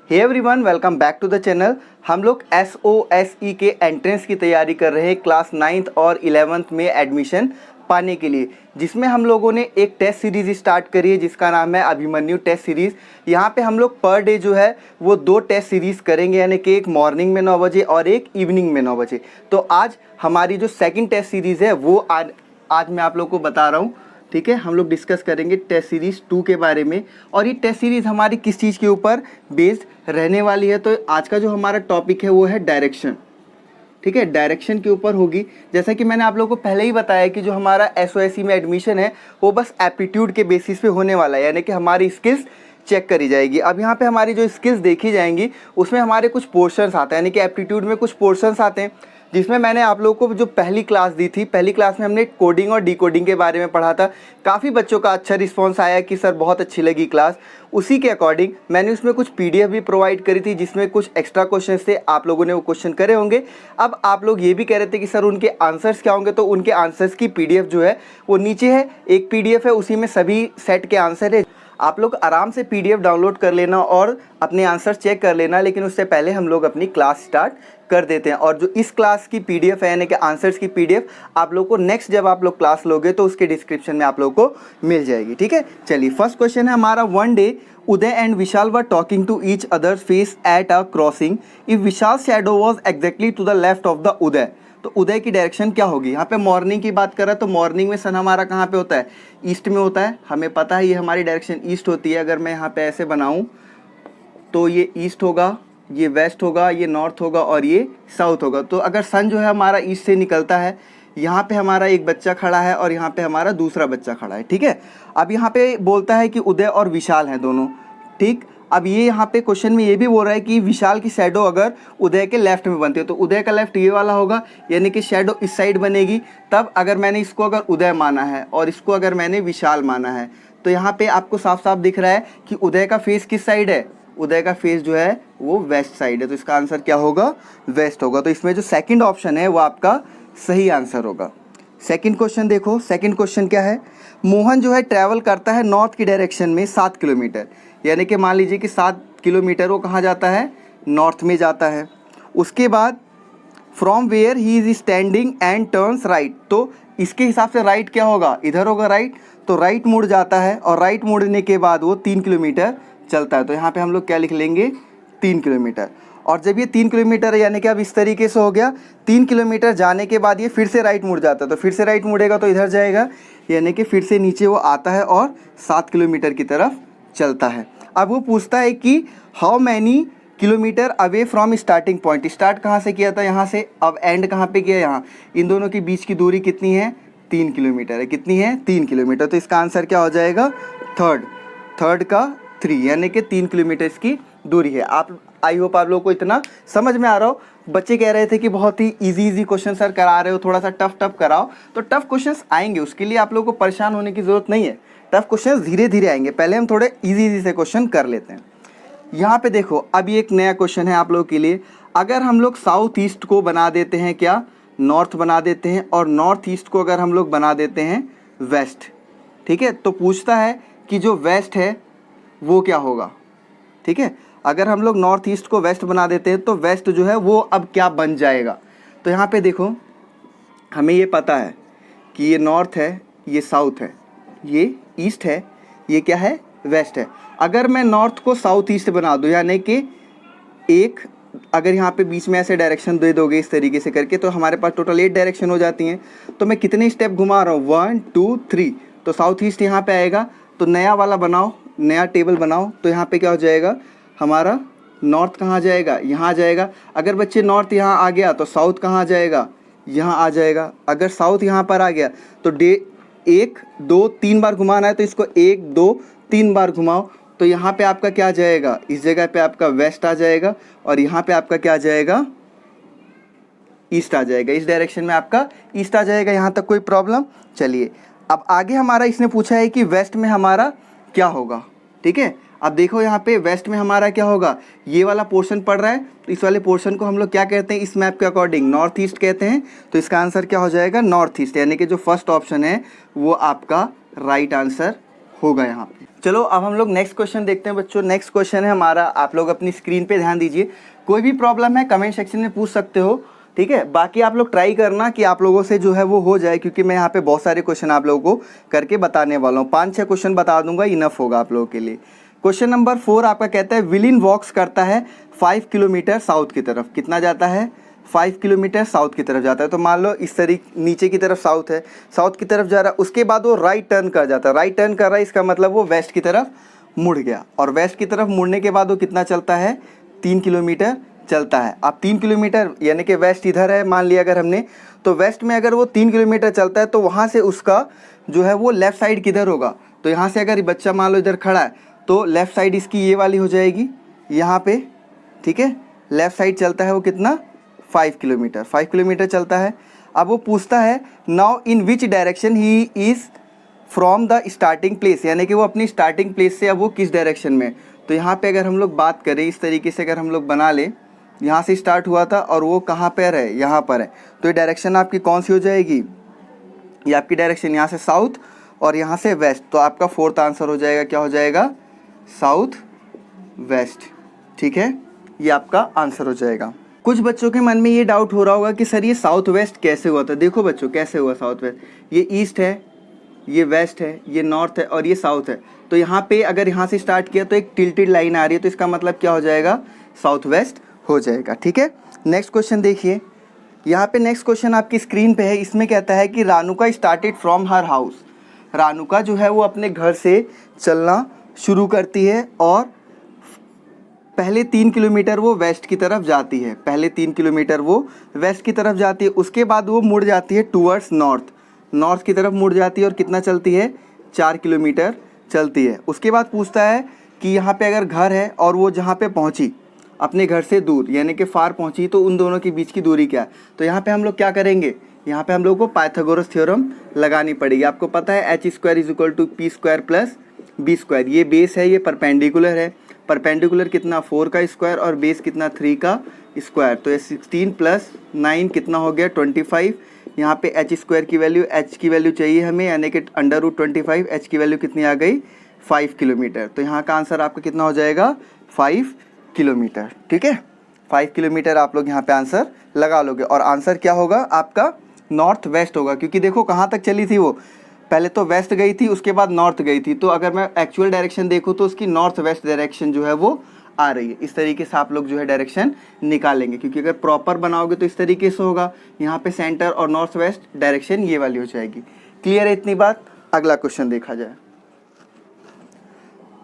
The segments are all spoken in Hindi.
Hey everyone, welcome back to the channel. हम लोग SOSE के एंट्रेंस की तैयारी कर रहे हैं क्लास 9th और 11th में एडमिशन पाने के लिए, जिसमें हम लोगों ने एक टेस्ट सीरीज़ स्टार्ट करी है जिसका नाम है अभिमन्यु टेस्ट सीरीज़। यहाँ पे हम लोग पर डे जो है वो 2 टेस्ट सीरीज़ करेंगे, यानी कि एक मॉर्निंग में 9 बजे और एक इवनिंग में 9 बजे। तो आज हमारी जो सेकंड टेस्ट सीरीज़ है वो आज मैं आप लोग को बता रहा हूँ। ठीक है, हम लोग डिस्कस करेंगे टेस्ट सीरीज़ 2 के बारे में, और ये टेस्ट सीरीज़ हमारी किस चीज़ के ऊपर बेस्ड रहने वाली है। तो आज का जो हमारा टॉपिक है वो है डायरेक्शन। ठीक है, डायरेक्शन के ऊपर होगी। जैसा कि मैंने आप लोगों को पहले ही बताया कि जो हमारा SOSE में एडमिशन है वो बस एप्टीट्यूड के बेसिस पे होने वाला है, यानी कि हमारी स्किल्स चेक करी जाएगी। अब यहाँ पे हमारी जो स्किल्स देखी जाएंगी उसमें हमारे कुछ पोर्शंस आते हैं, यानी कि एप्टीट्यूड में कुछ पोर्शंस आते हैं, जिसमें मैंने आप लोगों को जो पहली क्लास दी थी, पहली क्लास में हमने कोडिंग और डिकोडिंग के बारे में पढ़ा था। काफ़ी बच्चों का अच्छा रिस्पांस आया कि सर बहुत अच्छी लगी क्लास। उसी के अकॉर्डिंग मैंने उसमें कुछ PDF भी प्रोवाइड करी थी, जिसमें कुछ एक्स्ट्रा क्वेश्चन थे, आप लोगों ने वो क्वेश्चन करे होंगे। अब आप लोग ये भी कह रहे थे कि सर उनके आंसर्स क्या होंगे, तो उनके आंसर्स की PDF जो है वो नीचे है, एक PDF है, उसी में सभी सेट के आंसर है। आप लोग आराम से PDF डाउनलोड कर लेना और अपने आंसर चेक कर लेना, लेकिन उससे पहले हम लोग अपनी क्लास स्टार्ट कर देते हैं। और जो इस क्लास की PDF है, यानी कि आंसर्स की PDF, आप लोग को नेक्स्ट जब आप लोग क्लास लोगे तो उसके डिस्क्रिप्शन में आप लोग को मिल जाएगी। ठीक है, चलिए फर्स्ट क्वेश्चन है हमारा। One day Uday and Vishal were talking to each others face at a crossing if Vishal shadow was exactly to the left of the Uday. तो उदय की डायरेक्शन क्या होगी। यहाँ पे मॉर्निंग की बात कर रहा है, तो मॉर्निंग में सन हमारा कहाँ पे होता है, ईस्ट में होता है। हमें पता है ये हमारी डायरेक्शन ईस्ट होती है। अगर मैं यहाँ पे ऐसे बनाऊँ तो ये ईस्ट होगा, ये वेस्ट होगा, ये नॉर्थ होगा और ये साउथ होगा। तो अगर सन जो है हमारा ईस्ट से निकलता है, यहाँ पे हमारा एक बच्चा खड़ा है और यहाँ पे हमारा दूसरा बच्चा खड़ा है। ठीक है, अब यहाँ पे बोलता है कि उदय और विशाल हैं दोनों। ठीक, अब ये यहाँ पे क्वेश्चन में ये भी बोल रहा है कि विशाल की शैडो अगर उदय के लेफ्ट में बनती है, तो उदय का लेफ्ट ये वाला होगा, यानी कि शैडो इस साइड बनेगी। तब अगर मैंने इसको अगर उदय माना है और इसको अगर मैंने विशाल माना है, तो यहाँ पे आपको साफ साफ दिख रहा है कि उदय का फेस किस साइड है, उदय का फेस जो है वो वेस्ट साइड है। तो इसका आंसर क्या होगा, वेस्ट होगा। तो इसमें जो सेकंड ऑप्शन है वो आपका सही आंसर होगा। सेकंड क्वेश्चन देखो, सेकंड क्वेश्चन क्या है। मोहन जो है ट्रैवल करता है नॉर्थ की डायरेक्शन में 7 किलोमीटर, यानी कि मान लीजिए कि 7 किलोमीटर वो कहाँ जाता है, नॉर्थ में जाता है। उसके बाद from where he is standing and turns right, तो इसके हिसाब से राइट क्या होगा, इधर होगा राइट। तो राइट मुड़ जाता है और राइट मुड़ने के बाद वो 3 किलोमीटर चलता है। तो यहाँ पे हम लोग क्या लिख लेंगे, 3 किलोमीटर। और जब ये 3 किलोमीटर है, यानी कि अब इस तरीके से हो गया, 3 किलोमीटर जाने के बाद ये फिर से राइट मुड़ जाता है। तो फिर से राइट मुड़ेगा तो इधर जाएगा, यानी कि फिर से नीचे वो आता है और 7 किलोमीटर की तरफ चलता है। अब वो पूछता है कि how many kilometre away from starting point, start कहाँ से किया था, यहाँ से, अब एंड कहाँ पे किया, यहाँ। इन दोनों के बीच की दूरी कितनी है, 3 किलोमीटर है। कितनी है, 3 किलोमीटर। तो इसका आंसर क्या हो जाएगा, थर्ड का 3, यानी कि 3 किलोमीटर इसकी दूरी है। आप आई होप आप लोग को इतना समझ में आ रहा हो। बच्चे कह रहे थे कि बहुत ही इजी क्वेश्चन सर करा रहे हो, थोड़ा सा टफ कराओ। तो टफ क्वेश्चंस आएंगे, उसके लिए आप लोगों को परेशान होने की ज़रूरत नहीं है। टफ क्वेश्चंस धीरे धीरे आएंगे, पहले हम थोड़े इजी से क्वेश्चन कर लेते हैं। यहाँ पे देखो, अभी एक नया क्वेश्चन है आप लोगों के लिए। अगर हम लोग साउथ ईस्ट को बना देते हैं क्या, नॉर्थ बना देते हैं, और नॉर्थ ईस्ट को अगर हम लोग बना देते हैं वेस्ट। ठीक है, तो पूछता है कि जो वेस्ट है वो क्या होगा। ठीक है, अगर हम लोग नॉर्थ ईस्ट को वेस्ट बना देते हैं तो वेस्ट जो है वो अब क्या बन जाएगा। तो यहाँ पे देखो, हमें ये पता है कि ये नॉर्थ है, ये साउथ है, ये ईस्ट है, ये क्या है, वेस्ट है। अगर मैं नॉर्थ को साउथ ईस्ट बना दूँ, यानी कि एक, अगर यहाँ पे बीच में ऐसे डायरेक्शन दे दोगे इस तरीके से करके, तो हमारे पास टोटल 8 डायरेक्शन हो जाती हैं। तो मैं कितने स्टेप घुमा रहा हूँ, 1 2 3, तो साउथ ईस्ट यहाँ पे आएगा। तो नया वाला बनाओ, नया टेबल बनाओ। तो यहाँ पे क्या हो जाएगा, हमारा नॉर्थ कहाँ जाएगा, यहाँ जाएगा। अगर बच्चे नॉर्थ यहाँ आ गया तो साउथ कहाँ जाएगा, यहाँ आ जाएगा। अगर साउथ यहाँ पर आ गया तो 1 2 3 बार घुमाना है, तो इसको 1 2 3 बार घुमाओ। तो यहाँ पे आपका क्या जाएगा, इस जगह पे आपका वेस्ट आ जाएगा, और यहाँ पे आपका क्या जाएगा, ईस्ट आ जाएगा। इस डायरेक्शन में आपका ईस्ट आ जाएगा। यहाँ तक कोई प्रॉब्लम। चलिए अब आगे हमारा इसने पूछा है कि वेस्ट में हमारा क्या होगा। ठीक है, अब देखो यहाँ पे वेस्ट में हमारा क्या होगा, ये वाला पोर्शन पड़ रहा है, तो इस वाले पोर्शन को हम लोग क्या कहते हैं, इस मैप के अकॉर्डिंग नॉर्थ ईस्ट कहते हैं। तो इसका आंसर क्या हो जाएगा, नॉर्थ ईस्ट, यानी कि जो फर्स्ट ऑप्शन है वो आपका राइट आंसर होगा यहाँ पे। चलो अब हम लोग नेक्स्ट क्वेश्चन देखते हैं बच्चों। नेक्स्ट क्वेश्चन है हमारा, आप लोग अपनी स्क्रीन पे ध्यान दीजिए। कोई भी प्रॉब्लम है कमेंट सेक्शन में पूछ सकते हो, ठीक है। बाकी आप लोग ट्राई करना कि आप लोगों से जो है वो हो जाए, क्योंकि मैं यहाँ पे बहुत सारे क्वेश्चन आप लोगों को करके बताने वाला हूँ। 5-6 क्वेश्चन बता दूंगा, इनफ होगा आप लोगों के लिए। क्वेश्चन नंबर 4 आपका कहता है विलिन वॉक्स करता है 5 किलोमीटर साउथ की तरफ। कितना जाता है? 5 किलोमीटर साउथ की तरफ जाता है। तो मान लो इस तरीके नीचे की तरफ साउथ है, साउथ की तरफ जा रहा है, उसके बाद वो राइट टर्न कर जाता है। राइट टर्न कर रहा है, इसका मतलब वो वेस्ट की तरफ मुड़ गया, और वेस्ट की तरफ मुड़ने के बाद वो कितना चलता है? 3 किलोमीटर चलता है। अब 3 किलोमीटर यानी कि वेस्ट इधर है मान लिया अगर हमने, तो वेस्ट में अगर वो 3 किलोमीटर चलता है तो वहाँ से उसका जो है वो लेफ़्ट साइड किधर होगा? तो यहाँ से अगर बच्चा मान लो इधर खड़ा है तो लेफ़्ट साइड इसकी ये वाली हो जाएगी यहाँ पे, ठीक है। लेफ़्ट साइड चलता है वो कितना? 5 किलोमीटर। 5 किलोमीटर चलता है। अब वो पूछता है now in which direction he is from the starting place, यानी कि वो अपनी स्टार्टिंग प्लेस से अब वो किस डायरेक्शन में। तो यहाँ पे अगर हम लोग बात करें इस तरीके से, अगर हम लोग बना ले, यहाँ से स्टार्ट हुआ था और वो कहाँ पर है? यहाँ पर है। तो ये डायरेक्शन आपकी कौन सी हो जाएगी? ये आपकी डायरेक्शन यहाँ से साउथ और यहाँ से वेस्ट। तो आपका 4th आंसर हो जाएगा, क्या हो जाएगा? साउथ वेस्ट, ठीक है। ये आपका आंसर हो जाएगा। कुछ बच्चों के मन में ये डाउट हो रहा होगा कि सर ये साउथ वेस्ट कैसे हुआ था। देखो बच्चों कैसे हुआ साउथ वेस्ट, ये ईस्ट है, ये वेस्ट है, ये नॉर्थ है और ये साउथ है। तो यहाँ पे अगर यहाँ से स्टार्ट किया तो एक टिल्टेड लाइन आ रही है, तो इसका मतलब क्या हो जाएगा? साउथ वेस्ट हो जाएगा, ठीक है। नेक्स्ट क्वेश्चन देखिए, यहाँ पे नेक्स्ट क्वेश्चन आपकी स्क्रीन पे है। इसमें कहता है कि रानुका स्टार्टेड फ्रॉम हर हाउस। रानुका जो है वो अपने घर से चलना शुरू करती है और पहले 3 किलोमीटर वो वेस्ट की तरफ जाती है। पहले 3 किलोमीटर वो वेस्ट की तरफ जाती है, उसके बाद वो मुड़ जाती है टूवर्ड्स नॉर्थ, नॉर्थ की तरफ मुड़ जाती है और कितना चलती है? 4 किलोमीटर चलती है। उसके बाद पूछता है कि यहाँ पे अगर घर है और वो जहाँ पे पहुँची अपने घर से दूर यानी कि फार पहुँची, तो उन दोनों के बीच की दूरी क्या है? तो यहाँ पे हम लोग क्या करेंगे? यहाँ पे हम लोग को पाइथागोरस थ्योरम लगानी पड़ेगी। आपको पता है h² = p² + b²। ये बेस है, ये परपेंडिकुलर है। परपेंडिकुलर कितना? 4 का स्क्वायर और बेस कितना? 3 का स्क्वायर। तो ये 16 + 9 कितना हो गया? 25। यहाँ पे h² की वैल्यू, h की वैल्यू चाहिए हमें, यानी कि √25। h की वैल्यू कितनी आ गई? 5 किलोमीटर। तो यहाँ का आंसर आपका कितना हो जाएगा? 5 किलोमीटर, ठीक है। 5 किलोमीटर आप लोग यहाँ पे आंसर लगा लोगे और आंसर क्या होगा आपका? नॉर्थ वेस्ट होगा, क्योंकि देखो कहाँ तक चली थी वो, पहले तो वेस्ट गई थी, उसके बाद नॉर्थ गई थी। तो अगर मैं एक्चुअल डायरेक्शन देखूँ तो उसकी नॉर्थ वेस्ट डायरेक्शन जो है वो आ रही है। इस तरीके से आप लोग जो है डायरेक्शन निकालेंगे, क्योंकि अगर प्रॉपर बनाओगे तो इस तरीके से होगा। यहाँ पे सेंटर और नॉर्थ वेस्ट डायरेक्शन ये वाली हो जाएगी। क्लियर है इतनी बात? अगला क्वेश्चन देखा जाए।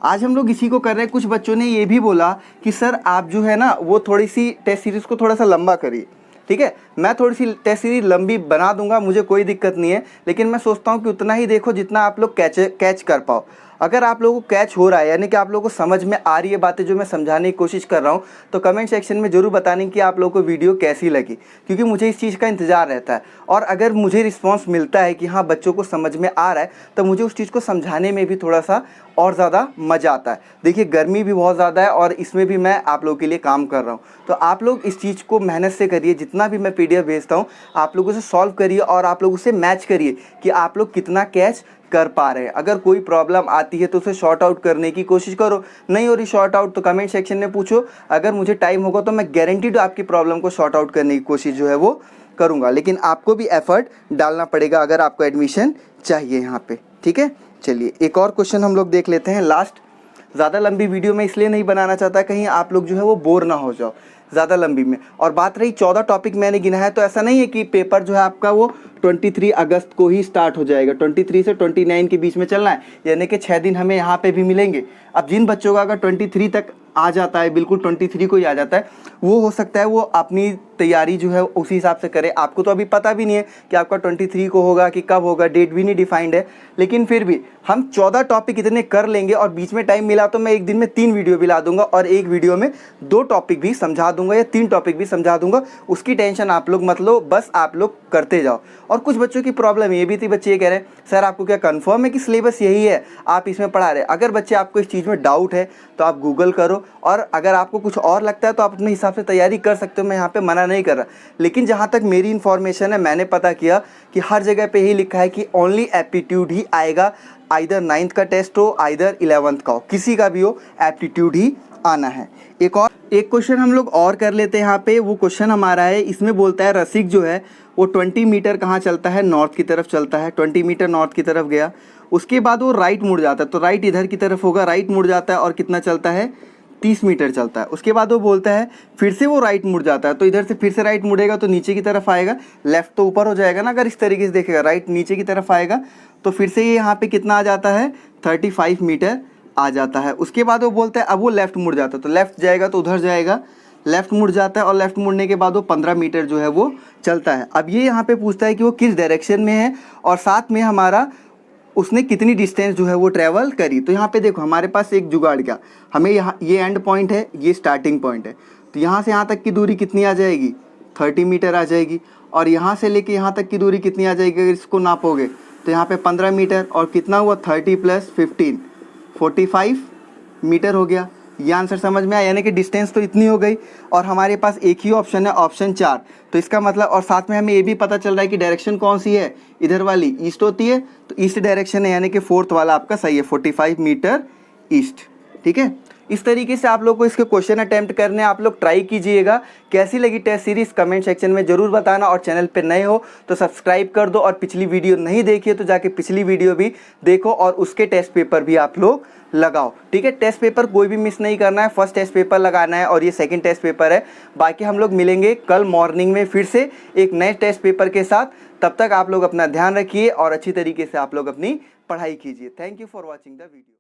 आज हम लोग इसी को कर रहे हैं। कुछ बच्चों ने ये भी बोला कि सर आप जो है ना वो थोड़ी सी टेस्ट सीरीज़ को थोड़ा सा लंबा करिए, ठीक है। मैं थोड़ी सी टेस्ट सीरीज लंबी बना दूंगा, मुझे कोई दिक्कत नहीं है, लेकिन मैं सोचता हूँ कि उतना ही देखो जितना आप लोग कैच कर पाओ। अगर आप लोगों को कैच हो रहा है, यानी कि आप लोगों को समझ में आ रही है बातें जो मैं समझाने की कोशिश कर रहा हूँ, तो कमेंट सेक्शन में ज़रूर बताने कि आप लोगों को वीडियो कैसी लगी, क्योंकि मुझे इस चीज़ का इंतज़ार रहता है। और अगर मुझे रिस्पांस मिलता है कि हाँ बच्चों को समझ में आ रहा है, तो मुझे उस चीज़ को समझाने में भी थोड़ा सा और ज़्यादा मज़ा आता है। देखिए गर्मी भी बहुत ज़्यादा है और इसमें भी मैं आप लोगों के लिए काम कर रहा हूँ, तो आप लोग इस चीज़ को मेहनत से करिए। जितना भी मैं PDF भेजता हूँ आप लोगों से सॉल्व करिए और आप लोग उसे मैच करिए कि आप लोग कितना कैच कर पा रहे हैं। अगर कोई प्रॉब्लम आती है तो उसे शॉर्ट आउट करने की कोशिश करो, नहीं हो रही शॉर्ट आउट तो कमेंट सेक्शन में पूछो। अगर मुझे टाइम होगा तो मैं गारंटीड आपकी प्रॉब्लम को शॉर्ट आउट करने की कोशिश जो है वो करूँगा, लेकिन आपको भी एफर्ट डालना पड़ेगा अगर आपको एडमिशन चाहिए यहाँ पे, ठीक है। चलिए एक और क्वेश्चन हम लोग देख लेते हैं लास्ट। ज़्यादा लंबी वीडियो मैं इसलिए नहीं बनाना चाहता कहीं आप लोग जो है वो बोर ना हो जाओ ज़्यादा लंबी में। और बात रही 14 टॉपिक मैंने गिना है, तो ऐसा नहीं है कि पेपर जो है आपका वो 23 अगस्त को ही स्टार्ट हो जाएगा। 23 से 29 के बीच में चलना है, यानी कि 6 दिन हमें यहाँ पे भी मिलेंगे। अब जिन बच्चों का अगर 23 तक आ जाता है, बिल्कुल 23 को ही आ जाता है, वो हो सकता है वो अपनी तैयारी जो है उसी हिसाब से करे। आपको तो अभी पता भी नहीं है कि आपका 23 को होगा कि कब होगा, डेट भी नहीं डिफाइंड है, लेकिन फिर भी हम 14 टॉपिक इतने कर लेंगे। और बीच में टाइम मिला तो मैं एक दिन में 3 वीडियो भी ला दूंगा और एक वीडियो में 2 टॉपिक भी समझा दूंगा या 3 टॉपिक भी समझा दूंगा। उसकी टेंशन आप लोग मत लो, बस आप लोग करते जाओ। और कुछ बच्चों की प्रॉब्लम ये भी थी, बच्चे ये कह रहे हैं सर आपको क्या कंफर्म है कि सिलेबस यही है, आप इसमें पढ़ा रहे। अगर बच्चे आपको इस चीज़ में डाउट है तो आप गूगल करो, और अगर आपको कुछ और लगता है तो आप अपने हिसाब से तैयारी कर सकते हो, मैं यहाँ पे मना नहीं कर रहा। लेकिन जहाँ तक मेरी इन्फॉर्मेशन है, मैंने पता किया कि हर जगह पे ही लिखा है कि ओनली एप्टीट्यूड ही आएगा, आइदर 9th का टेस्ट हो आइदर 11th का हो, किसी का भी हो एप्टीट्यूड ही आना है। एक क्वेश्चन हम लोग और कर लेते हैं यहाँ पे। वो क्वेश्चन हमारा है, इसमें बोलता है रसिक जो है वो 20 मीटर कहाँ चलता है, नॉर्थ की तरफ चलता है। 20 मीटर नॉर्थ की तरफ गया, उसके बाद वो राइट मुड़ जाता है, तो राइट इधर की तरफ होगा, राइट मुड़ जाता है और कितना चलता है, 30 मीटर चलता है। उसके बाद वो बोलता है फिर से वो राइट मुड़ जाता है, तो इधर से फिर से राइट मुड़ेगा तो नीचे की तरफ आएगा, लेफ्ट तो ऊपर हो जाएगा ना अगर इस तरीके से देखेगा, राइट नीचे की तरफ आएगा, तो फिर से ये यहाँ पे कितना आ जाता है, 35 मीटर आ जाता है। उसके बाद वो बोलता है अब वो लेफ़्ट मुड़ जाता है, तो लेफ़्ट जाएगा तो उधर जाएगा, लेफ़्ट मुड़ जाता है और लेफ़्ट मुड़ने के बाद वो 15 मीटर जो है वो चलता है। अब ये यहाँ पे पूछता है कि वो किस डायरेक्शन में है और साथ में हमारा उसने कितनी डिस्टेंस जो है वो ट्रैवल करी। तो यहाँ पे देखो हमारे पास एक जुगाड़, क्या हमें यहाँ ये एंड पॉइंट है, ये स्टार्टिंग पॉइंट है, तो यहाँ से यहाँ तक की दूरी कितनी आ जाएगी, 30 मीटर आ जाएगी। और यहाँ से लेके यहाँ तक की दूरी कितनी आ जाएगी अगर इसको नापोगे तो यहाँ पे 15 मीटर और कितना हुआ 30 + 15 45 मीटर हो गया। ये आंसर समझ में आया, यानी कि डिस्टेंस तो इतनी हो गई और हमारे पास एक ही ऑप्शन है, ऑप्शन 4। तो इसका मतलब, और साथ में हमें ये भी पता चल रहा है कि डायरेक्शन कौन सी है, इधर वाली ईस्ट होती है, तो ईस्ट डायरेक्शन है, यानी कि 4th वाला आपका सही है, 45 मीटर ईस्ट। ठीक है, इस तरीके से आप लोग को इसके क्वेश्चन अटेम्प्ट करने, आप लोग ट्राई कीजिएगा। कैसी लगी टेस्ट सीरीज कमेंट सेक्शन में ज़रूर बताना, और चैनल पे नए हो तो सब्सक्राइब कर दो, और पिछली वीडियो नहीं देखी है तो जाके पिछली वीडियो भी देखो और उसके टेस्ट पेपर भी आप लोग लगाओ। ठीक है, टेस्ट पेपर कोई भी मिस नहीं करना है, फर्स्ट टेस्ट पेपर लगाना है और ये सेकंड टेस्ट पेपर है। बाकी हम लोग मिलेंगे कल मॉर्निंग में फिर से एक नए टेस्ट पेपर के साथ। तब तक आप लोग अपना ध्यान रखिए और अच्छी तरीके से आप लोग अपनी पढ़ाई कीजिए। Thank you for watching the video.